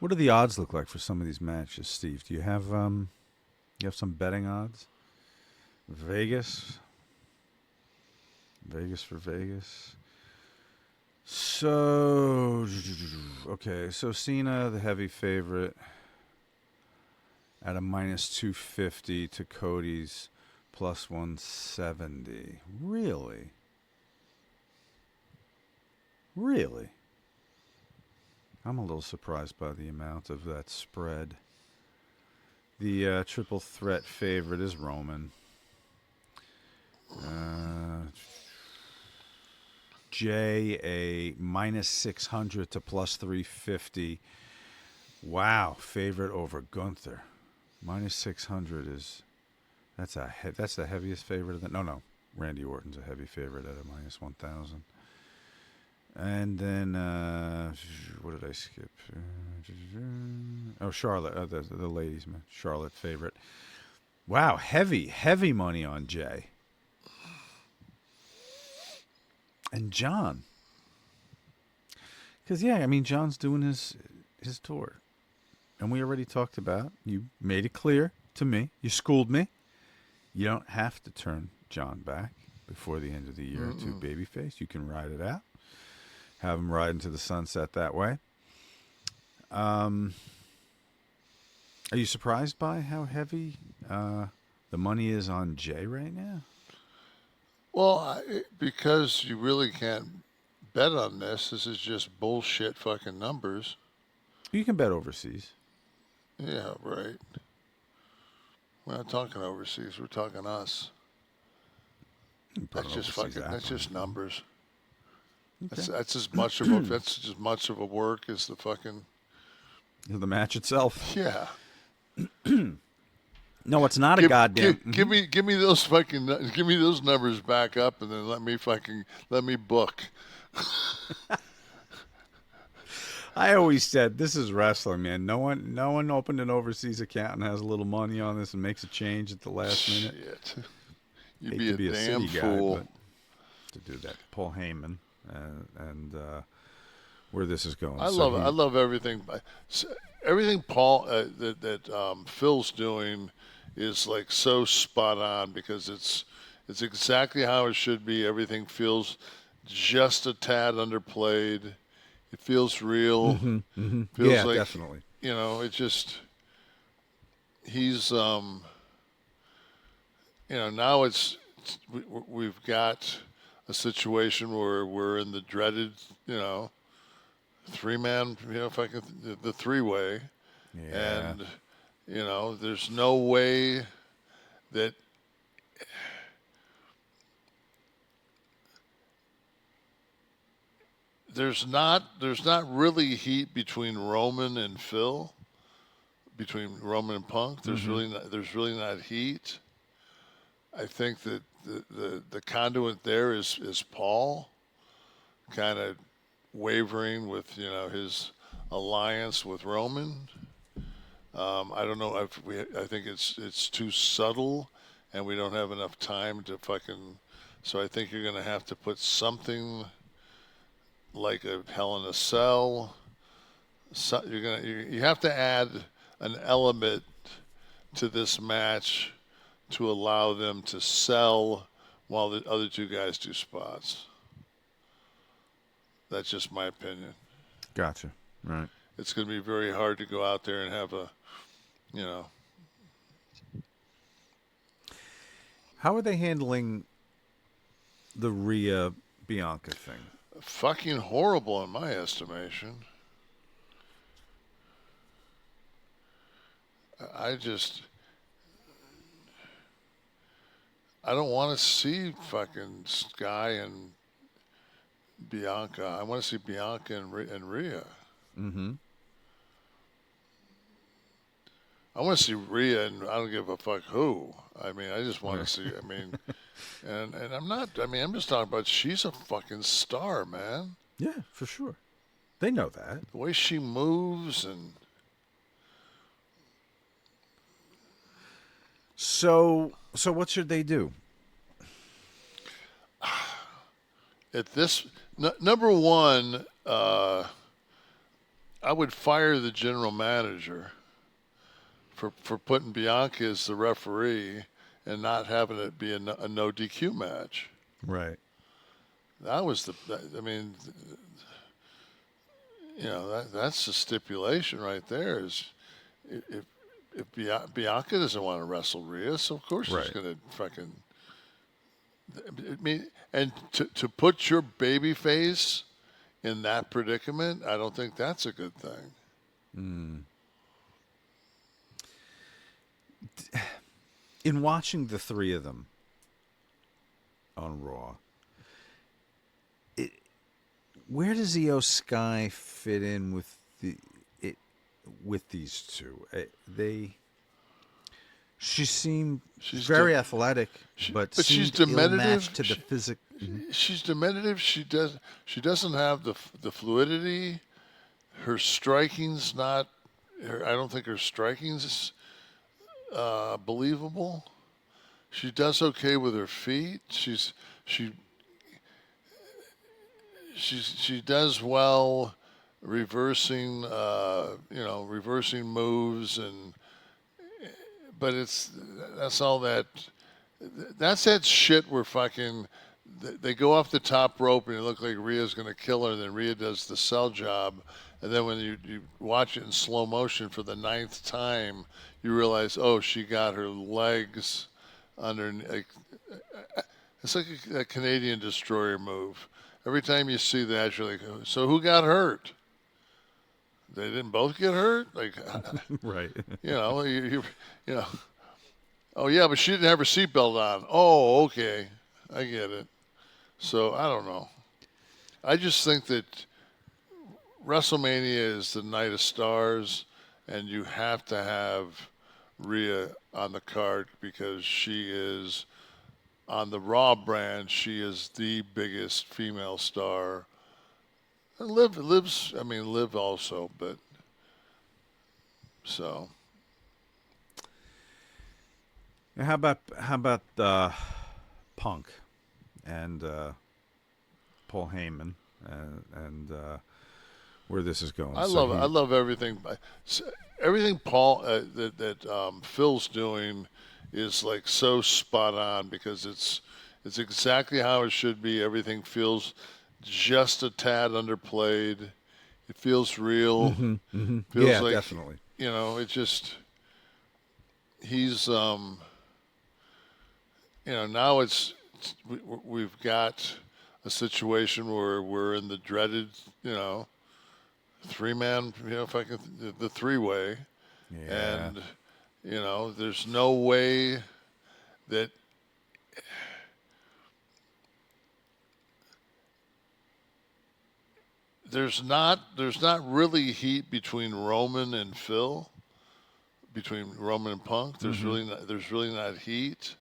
What do the odds look like for some of these matches, Steve? Do you have some betting odds? Vegas, Vegas for Vegas. So okay, so Cena, the heavy favorite, at a minus 250 to Cody's plus 170. Really? Really? I'm a little surprised by the amount of that spread. The triple threat favorite is Roman. Jay, a minus 600 to plus 350. Wow, favorite over Gunther. Minus 600 is that's the heaviest favorite of the no. Randy Orton's a heavy favorite at a minus 1,000. And then what did I skip? Oh, Charlotte, the ladies, man. Charlotte favorite. Wow, heavy money on Jay. And John. Because, yeah, I mean, John's doing his tour. And we already talked about, you made it clear to me, you schooled me. You don't have to turn John back before the end of the year to babyface. You can ride it out. Have him ride into the sunset that way. Are you surprised by how heavy the money is on Jay right now? Well, because you really can't bet on this. This is just bullshit fucking numbers. You can bet overseas. Yeah, right. We're not talking overseas. We're talking us. That's just fucking. That's just numbers. Okay. That's as much of a that's as much of a work as the fucking The match itself. yeah. No, it's not a goddamn. Give me those fucking give me those numbers back up, and then let me book. I always said this is wrestling, man. No one opened an overseas account and has a little money on this and makes a change at the last minute. Shit, you'd Hate be to a be a damn city fool. guy, but to do that, Paul Heyman, and where this is going. I love everything. Everything Paul Phil's doing is like so spot on because it's exactly how it should be. Everything feels just a tad underplayed. It feels real. Feels Yeah, like definitely. it just he's now we've got a situation where we're in the dreaded three-man, if I can, the three-way, Yeah. and there's no way that there's not really heat between Roman and Phil, between Roman and Punk. There's really not heat. I think that the conduit there is Paul, kind of wavering with his alliance with Roman. I don't know if I think it's too subtle, and we don't have enough time to fucking. So I think you're gonna have to put something like a Hell in a Cell. So you have to add an element to this match to allow them to sell while the other two guys do spots. That's just my opinion. Gotcha. Right. It's going to be very hard to go out there and have a, you know. How are they handling the Rhea Bianca thing? Fucking horrible in my estimation. I don't want to see fucking Sky and Bianca. I want to see Bianca and Rhea. Mm-hmm. I want to see Rhea, and I don't give a fuck who. I mean, I just want to see. I mean, and I'm not. I mean, I'm just talking about. She's a fucking star, man. Yeah, for sure. They know that. The way she moves and. So what should they do? At this number one, I would fire the general manager for putting Bianca as the referee and not having it be a no DQ match. Right. That was I mean, that's the stipulation right there. Is if Bianca doesn't want to wrestle Rhea, so of course she's Right. going to fucking. I mean, and to put your baby face in that predicament, I don't think that's a good thing. In watching the three of them on Raw, where does Io Sky fit in with with these two? She seemed very athletic, but she's seemed demonstrative ill-matched to the physical. She's demonstrative. She doesn't have the fluidity. Her striking's not. I don't think her striking's believable. She does okay with her feet. She does well reversing reversing moves, but that's all that's that shit where fucking they go off the top rope and it looks like Rhea's going to kill her, and then Rhea does the sell job, and then when you watch it in slow motion for the 9th time, you realize, oh, she got her legs under. It's like a Canadian destroyer move. Every time you see that, you're like, so who got hurt? They didn't both get hurt? Like, Right. you know. Oh, yeah, but she didn't have her seatbelt on. Oh, okay. I get it. So, I don't know. I just think that WrestleMania is the night of stars, and you have to have Rhea on the card because she is, on the Raw brand, she is the biggest female star. And Liv also, but so. How about Punk and Paul Heyman and where this is going? I love everything. Everything Paul that Phil's doing is like so spot on because it's exactly how it should be. Everything feels just a tad underplayed. It feels real. Mm-hmm. Feels yeah, like, definitely. It just he's now we've got a situation where we're in the dreaded 3-man if I can the 3-way, Yeah. and there's no way that there's not really heat between Roman and Phil, between Roman and Punk. There's really not heat.